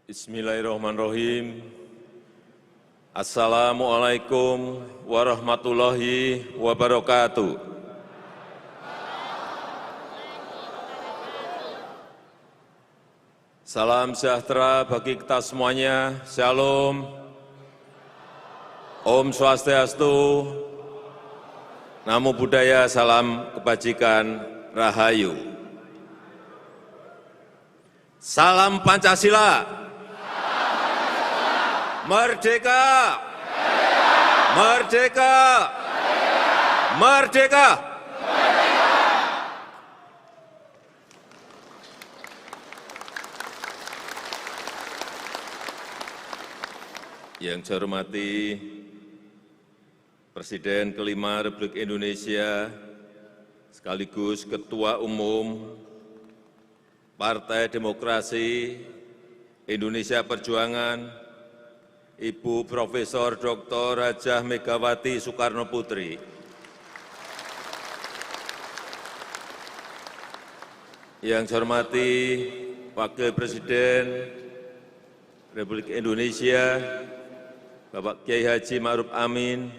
Bismillahirrahmanirrahim. Assalamualaikum warahmatullahi wabarakatuh. Salam sejahtera bagi kita semuanya. Shalom. Om Swastiastu. Namo Buddhaya, salam kebajikan, Rahayu. Salam Pancasila. Merdeka! Merdeka! Merdeka! Yang saya hormati Presiden kelima Republik Indonesia, sekaligus Ketua Umum Partai Demokrasi Indonesia Perjuangan, Ibu Profesor Dr. Hajah Megawati Soekarno Putri, yang saya hormati Wakil Presiden Republik Indonesia, Bapak Kiai Haji Ma'ruf Amin,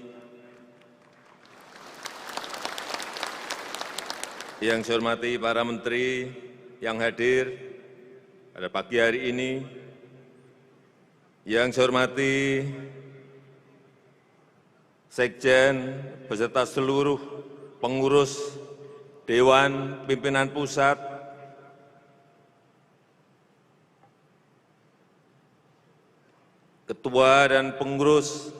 yang saya hormati para menteri yang hadir pada pagi hari ini, yang saya hormati Sekjen beserta seluruh pengurus Dewan Pimpinan Pusat, Ketua dan pengurus,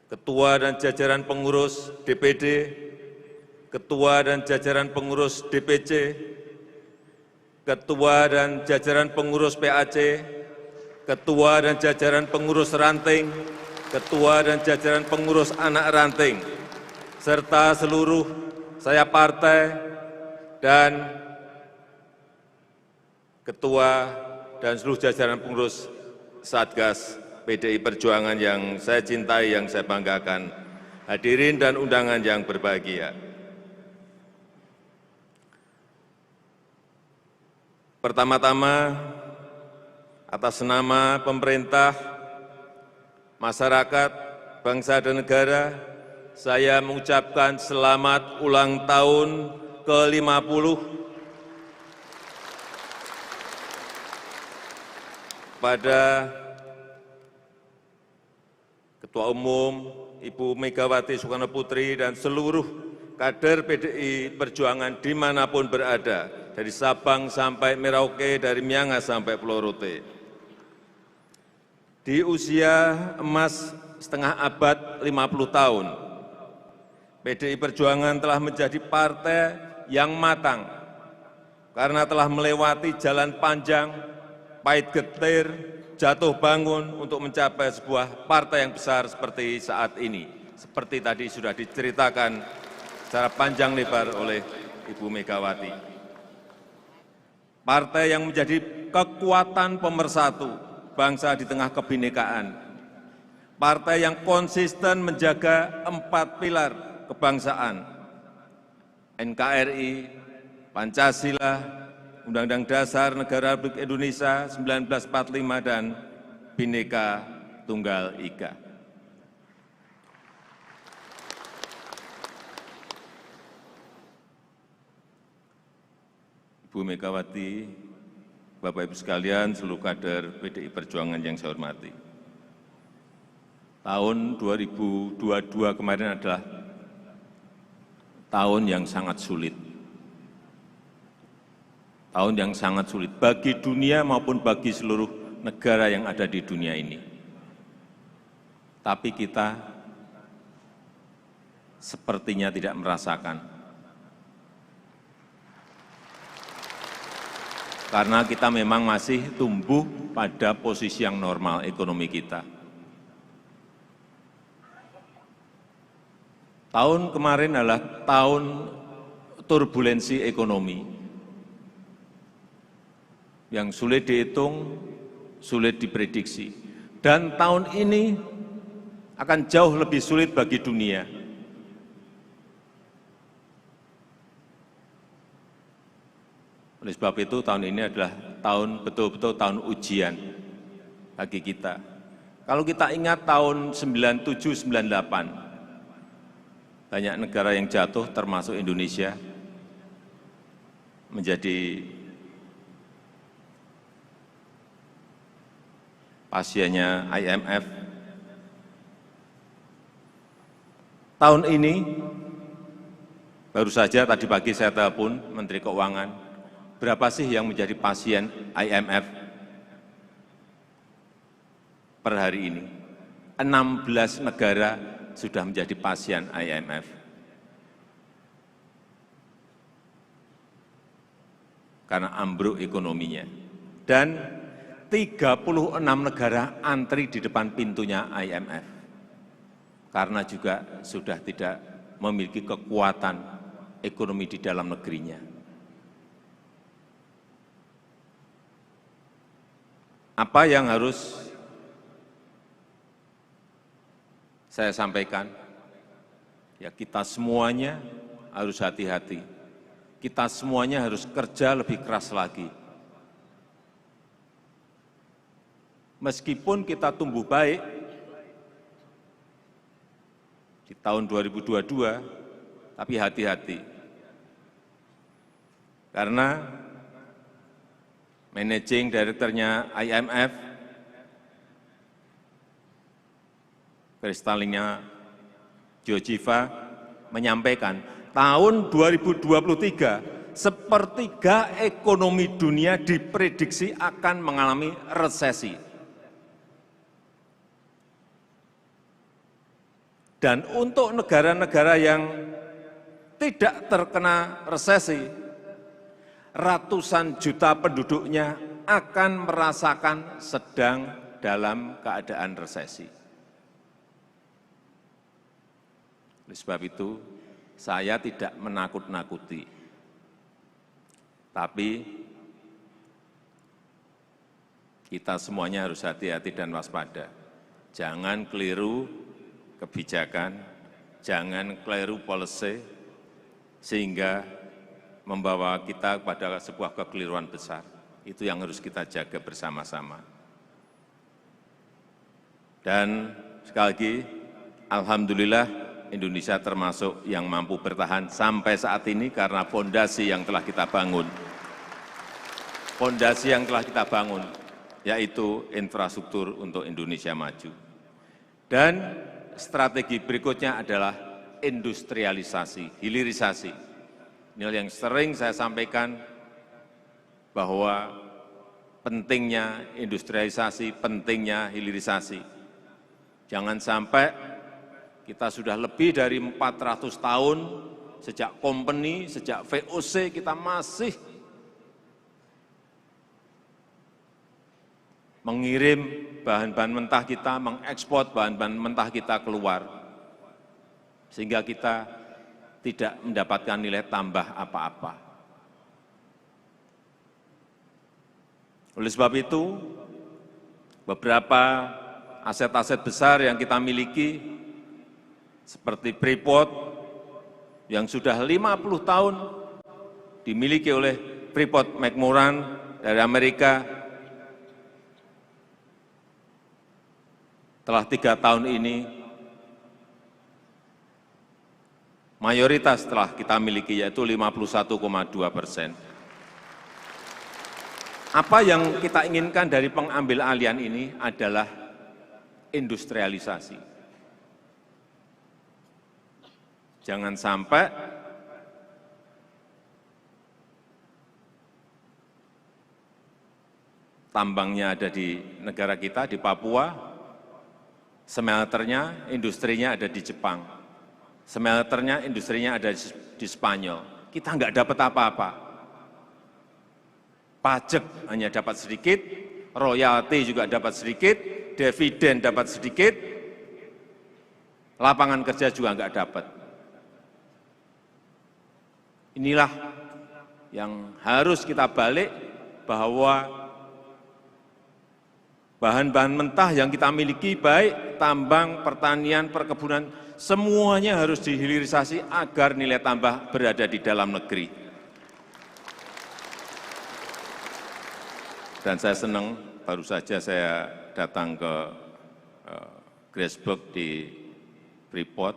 Ketua dan jajaran pengurus DPD, Ketua dan jajaran pengurus DPC, Ketua dan jajaran pengurus PAC, Ketua dan jajaran pengurus ranting, Ketua dan jajaran pengurus anak ranting, serta seluruh saya partai dan Ketua dan seluruh jajaran pengurus Satgas PDI Perjuangan yang saya cintai, yang saya banggakan, hadirin dan undangan yang berbahagia. Pertama-tama, atas nama pemerintah, masyarakat, bangsa dan negara, saya mengucapkan selamat ulang tahun ke-50 kepada Ketua Umum Ibu Megawati Soekarno Putri dan seluruh kader PDI Perjuangan dimanapun berada, dari Sabang sampai Merauke, dari Miangas sampai Pulau Rote. Di usia emas setengah abad 50 tahun, PDI Perjuangan telah menjadi partai yang matang karena telah melewati jalan panjang, pahit getir, jatuh bangun untuk mencapai sebuah partai yang besar seperti saat ini. Seperti tadi sudah diceritakan secara panjang lebar oleh Ibu Megawati. Partai yang menjadi kekuatan pemersatu bangsa di tengah kebinekaan. Partai yang konsisten menjaga 4 pilar kebangsaan, NKRI, Pancasila, Undang-Undang Dasar Negara Republik Indonesia 1945, dan Bhinneka Tunggal Ika. Ibu Megawati, Bapak Ibu sekalian, seluruh kader PDI Perjuangan yang saya hormati. Tahun 2022 kemarin adalah tahun yang sangat sulit. Tahun yang sangat sulit bagi dunia maupun bagi seluruh negara yang ada di dunia ini. Tapi kita sepertinya tidak merasakan. Karena kita memang masih tumbuh pada posisi yang normal ekonomi kita. Tahun kemarin adalah tahun turbulensi ekonomi yang sulit dihitung, sulit diprediksi. Dan tahun ini akan jauh lebih sulit bagi dunia. Oleh sebab itu tahun ini adalah tahun betul-betul tahun ujian. bagi kita. Kalau kita ingat tahun 97-98, banyak negara yang jatuh termasuk Indonesia menjadi pasiennya IMF. Tahun ini, baru saja tadi pagi saya telepon Menteri Keuangan, berapa sih yang menjadi pasien IMF per hari ini? 16 negara sudah menjadi pasien IMF. Karena ambruk ekonominya. Dan 36 negara antri di depan pintunya IMF. Karena juga sudah tidak memiliki kekuatan ekonomi di dalam negerinya. Apa yang harus saya sampaikan? Ya, kita semuanya harus hati-hati. Kita semuanya harus kerja lebih keras lagi. Meskipun kita tumbuh baik di tahun 2022, tapi hati-hati. Karena managing director-nya IMF, Kristalina Georgieva, menyampaikan, tahun 2023, sepertiga ekonomi dunia diprediksi akan mengalami resesi. Dan untuk negara-negara yang tidak terkena resesi, ratusan juta penduduknya akan merasakan sedang dalam keadaan resesi. Oleh sebab itu, saya tidak menakut-nakuti, tapi kita semuanya harus hati-hati dan waspada. Jangan keliru kebijakan, jangan keliru policy, sehingga membawa kita kepada sebuah kekeliruan besar. Itu yang harus kita jaga bersama-sama. Dan sekali lagi, alhamdulillah Indonesia termasuk yang mampu bertahan sampai saat ini karena fondasi yang telah kita bangun. Fondasi yang telah kita bangun, yaitu infrastruktur untuk Indonesia maju. Dan strategi berikutnya adalah industrialisasi, hilirisasi. Ini yang sering saya sampaikan bahwa pentingnya industrialisasi, pentingnya hilirisasi. Jangan sampai kita sudah lebih dari 400 tahun sejak company, sejak VOC kita masih mengirim bahan-bahan mentah kita, mengekspor bahan-bahan mentah kita keluar, sehingga kita tidak mendapatkan nilai tambah apa-apa. Oleh sebab itu, beberapa aset-aset besar yang kita miliki, seperti Freeport, yang sudah 50 tahun dimiliki oleh Freeport-McMoRan dari Amerika, telah 3 tahun ini, mayoritas telah kita miliki, yaitu 51,2%. Apa yang kita inginkan dari pengambil alihan ini adalah industrialisasi. Jangan sampai tambangnya ada di negara kita, di Papua, smelternya, industrinya ada di Jepang, smelternya, industrinya ada di Spanyol. Kita nggak dapat apa-apa. Pajak hanya dapat sedikit, royalti juga dapat sedikit, dividen dapat sedikit, lapangan kerja juga nggak dapat. Inilah yang harus kita balik, bahwa bahan-bahan mentah yang kita miliki, baik tambang, pertanian, perkebunan, semuanya harus dihilirisasi agar nilai tambah berada di dalam negeri. Dan saya senang, baru saja saya datang ke Grasberg di Freeport,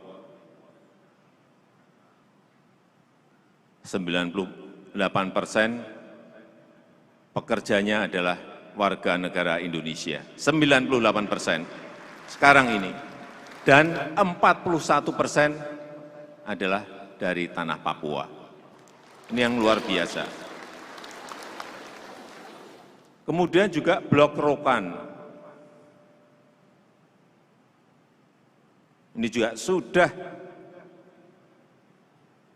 98% pekerjanya adalah warga negara Indonesia, 98% sekarang ini, dan 41% adalah dari tanah Papua. Ini yang luar biasa. Kemudian juga Blok Rokan. Ini juga sudah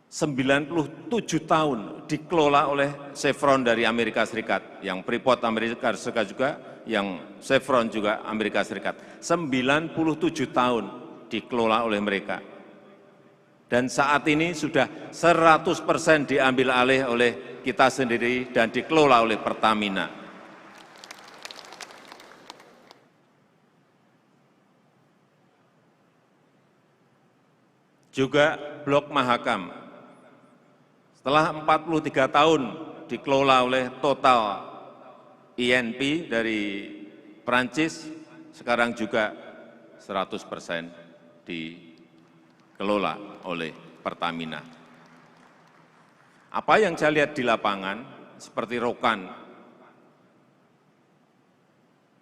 97 tahun dikelola oleh Chevron dari Amerika Serikat, yang Freeport Amerika Serikat juga, yang Chevron juga Amerika Serikat. 97 tahun dikelola oleh mereka. Dan saat ini sudah 100% diambil alih oleh kita sendiri dan dikelola oleh Pertamina. Juga Blok Mahakam, setelah 43 tahun dikelola oleh Total INP dari Perancis, sekarang juga 100% dikelola oleh Pertamina. Apa yang saya lihat di lapangan, seperti Rokan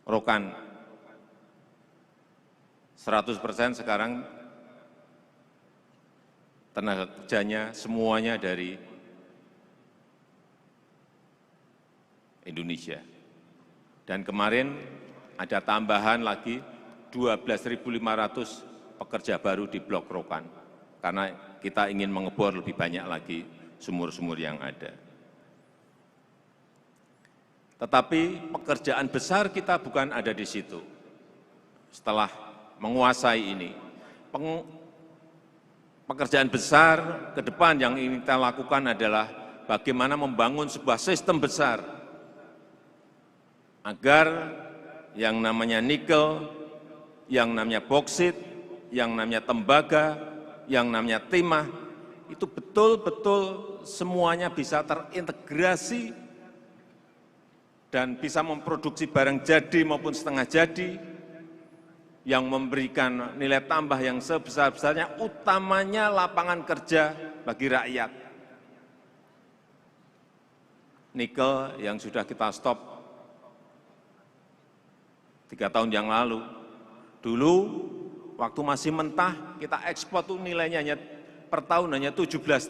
100% sekarang tenaga kerjanya semuanya dari Indonesia. Dan kemarin ada tambahan lagi 12.500 pekerja baru di Blok Rokan, karena kita ingin mengebor lebih banyak lagi sumur-sumur yang ada. Tetapi pekerjaan besar kita bukan ada di situ. Setelah menguasai ini, pekerjaan besar ke depan yang ingin kita lakukan adalah bagaimana membangun sebuah sistem besar agar yang namanya nikel, yang namanya boksit, yang namanya tembaga, yang namanya timah, itu betul-betul semuanya bisa terintegrasi dan bisa memproduksi barang jadi maupun setengah jadi, yang memberikan nilai tambah yang sebesar-besarnya, utamanya lapangan kerja bagi rakyat. Nikel yang sudah kita stop 3 tahun yang lalu. Dulu waktu masih mentah kita ekspor tuh nilainya hanya per tahun hanya 17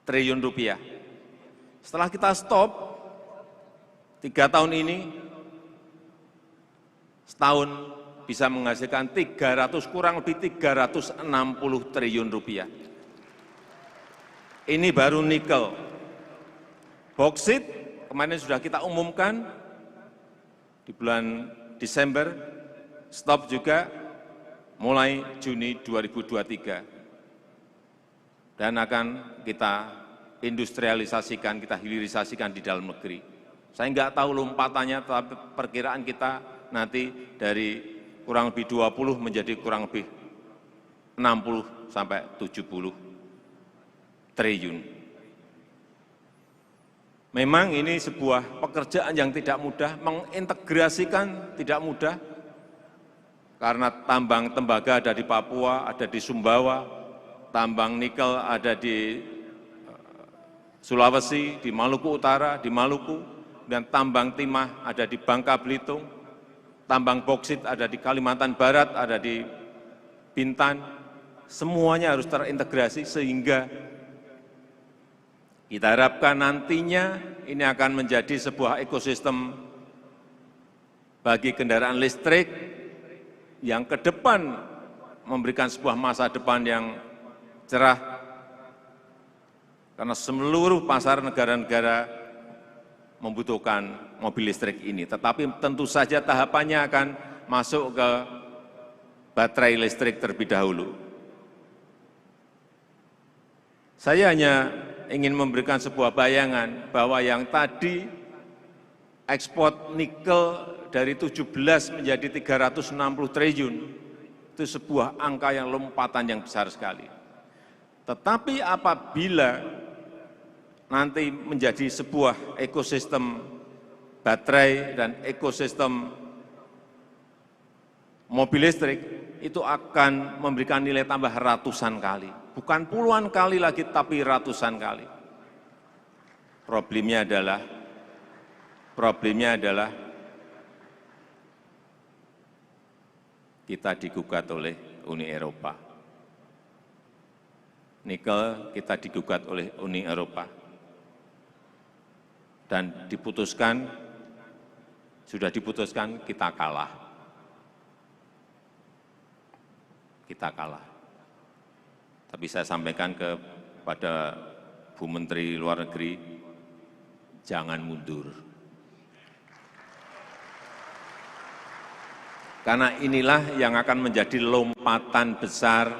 triliun rupiah. Setelah kita stop 3 tahun ini, setahun bisa menghasilkan kurang lebih 360 triliun rupiah. Ini baru nikel. Boksit kemarin sudah kita umumkan di bulan Desember, stop juga mulai Juni 2023. Dan akan kita industrialisasikan, kita hilirisasikan di dalam negeri. Saya nggak tahu lompatannya, tapi perkiraan kita nanti dari kurang lebih 20 menjadi kurang lebih 60 sampai 70 triliun. Memang ini sebuah pekerjaan yang tidak mudah, mengintegrasikan tidak mudah, karena tambang tembaga ada di Papua, ada di Sumbawa, tambang nikel ada di Sulawesi, di Maluku Utara, di Maluku, dan tambang timah ada di Bangka Belitung, tambang boksit ada di Kalimantan Barat, ada di Bintan, semuanya harus terintegrasi sehingga kita harapkan nantinya ini akan menjadi sebuah ekosistem bagi kendaraan listrik yang ke depan memberikan sebuah masa depan yang cerah, karena seluruh pasar negara-negara membutuhkan mobil listrik ini. Tetapi tentu saja tahapannya akan masuk ke baterai listrik terlebih dahulu. Saya hanya ingin memberikan sebuah bayangan bahwa yang tadi ekspor nikel dari 17 menjadi 360 triliun, itu sebuah angka yang lompatan yang besar sekali. Tetapi apabila nanti menjadi sebuah ekosistem baterai dan ekosistem mobil listrik, itu akan memberikan nilai tambah ratusan kali. Bukan puluhan kali lagi, tapi ratusan kali. Problemnya adalah kita digugat oleh Uni Eropa. Nikel kita digugat oleh Uni Eropa. Dan sudah diputuskan kita kalah. Kita kalah. Tapi saya sampaikan kepada Bu Menteri Luar Negeri, jangan mundur. Karena inilah yang akan menjadi lompatan besar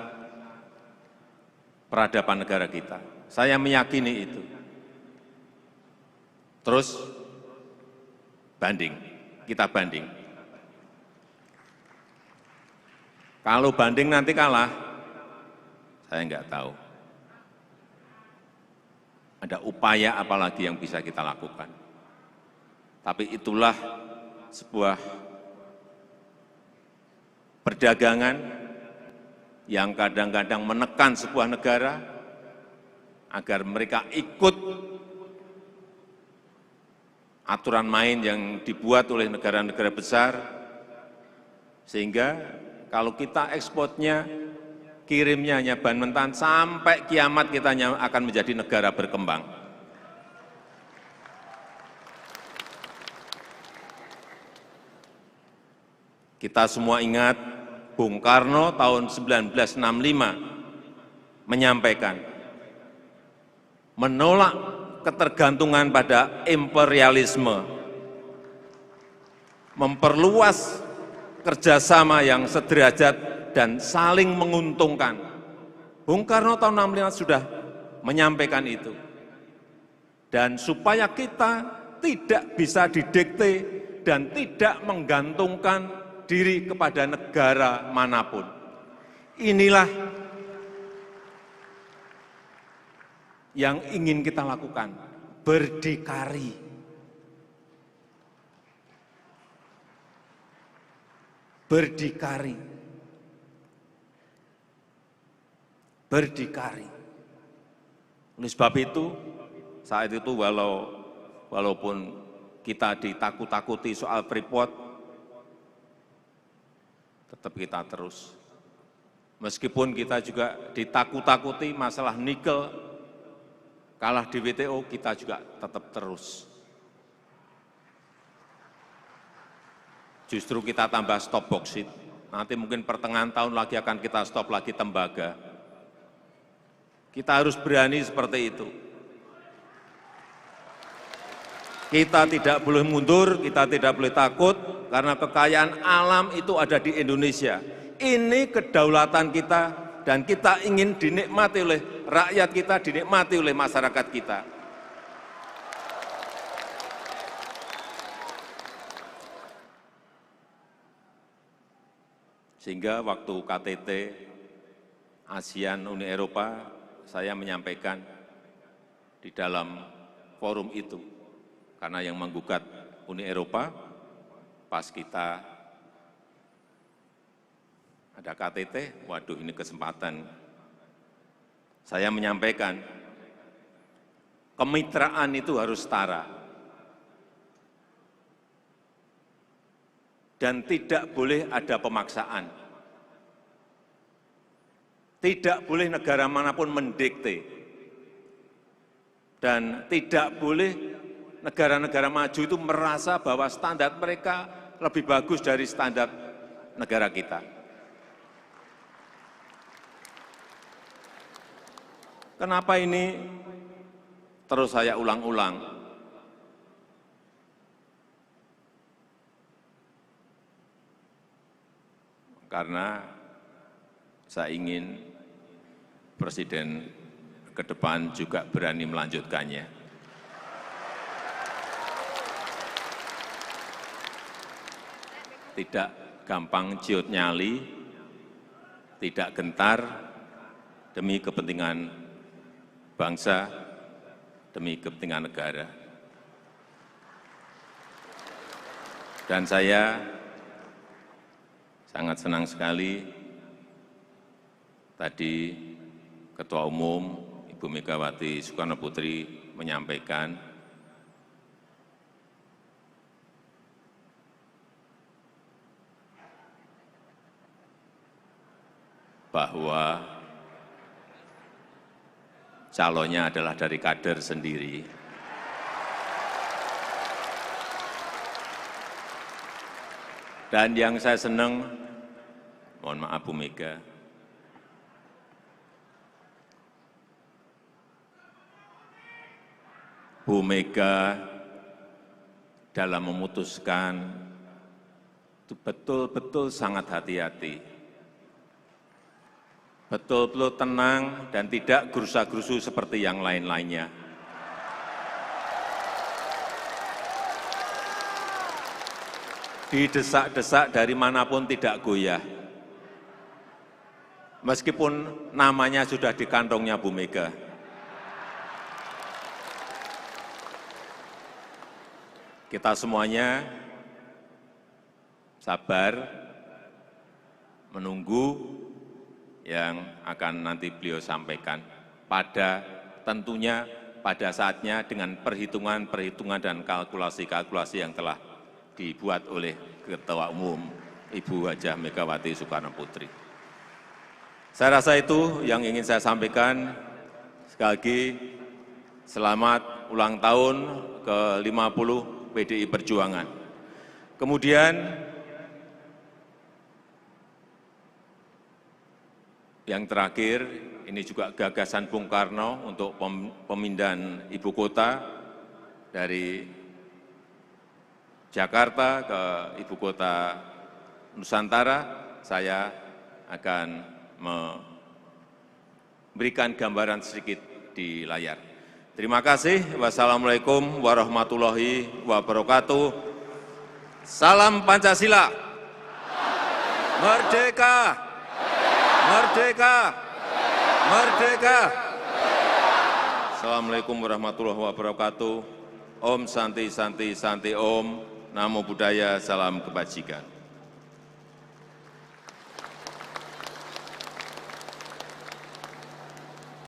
peradaban negara kita. Saya meyakini itu. Terus kita banding. Kalau banding nanti kalah, saya enggak tahu. Ada upaya apa lagi yang bisa kita lakukan. Tapi itulah sebuah perdagangan yang kadang-kadang menekan sebuah negara agar mereka ikut aturan main yang dibuat oleh negara-negara besar, sehingga kalau kita ekspornya, kirimnya hanya bahan mentah, sampai kiamat kita akan menjadi negara berkembang. Kita semua ingat Bung Karno tahun 1965 menyampaikan, menolak ketergantungan pada imperialisme, memperluas kerjasama yang sederajat dan saling menguntungkan. Bung Karno tahun 1965 sudah menyampaikan itu. Dan supaya kita tidak bisa didikte dan tidak menggantungkan diri kepada negara manapun. Inilah yang ingin kita lakukan, berdikari. Berdikari. Berdikari. Oleh sebab itu, saat itu walaupun kita ditakut-takuti soal Freeport, tetap kita terus. Meskipun kita juga ditakut-takuti masalah nikel, kalah di WTO, kita juga tetap terus. Justru kita tambah stop boksit. Nanti mungkin pertengahan tahun lagi akan kita stop lagi tembaga. Kita harus berani seperti itu. Kita tidak boleh mundur, kita tidak boleh takut, karena kekayaan alam itu ada di Indonesia. Ini kedaulatan kita, dan kita ingin dinikmati oleh rakyat kita, dinikmati oleh masyarakat kita. Sehingga waktu KTT ASEAN Uni Eropa, saya menyampaikan di dalam forum itu, karena yang menggugat Uni Eropa, pas kita ada KTT, waduh ini kesempatan. Saya menyampaikan, kemitraan itu harus setara. Dan tidak boleh ada pemaksaan. Tidak boleh negara manapun mendikte. Dan tidak boleh negara-negara maju itu merasa bahwa standar mereka lebih bagus dari standar negara kita. Kenapa ini terus saya ulang-ulang? Karena saya ingin Presiden ke depan juga berani melanjutkannya. Tidak gampang ciut nyali, tidak gentar demi kepentingan bangsa demi kepentingan negara. Dan saya sangat senang sekali tadi Ketua Umum Ibu Megawati Soekarno Putri menyampaikan bahwa calonnya adalah dari kader sendiri. Dan yang saya senang, mohon maaf Bu Mega, Bu Mega dalam memutuskan itu betul-betul sangat hati-hati, betul-betul tenang dan tidak gerusa-gerusu seperti yang lain-lainnya. Didesak-desak dari manapun tidak goyah. Meskipun namanya sudah di kantongnya Bu Mega. Kita semuanya sabar menunggu yang akan nanti beliau sampaikan tentunya pada saatnya dengan perhitungan-perhitungan dan kalkulasi-kalkulasi yang telah dibuat oleh Ketua Umum Ibu Hajah Megawati Soekarno Putri. Saya rasa itu yang ingin saya sampaikan. Sekali lagi, selamat ulang tahun ke-50 PDI Perjuangan. Kemudian, yang terakhir, ini juga gagasan Bung Karno untuk pemindahan ibu kota dari Jakarta ke ibu kota Nusantara. Saya akan memberikan gambaran sedikit di layar. Terima kasih. Wassalamualaikum warahmatullahi wabarakatuh. Salam Pancasila. Merdeka! Merdeka! Merdeka! Assalamualaikum warahmatullahi wabarakatuh. Om Santi Santi Santi Om. Namo Buddhaya, salam kebajikan.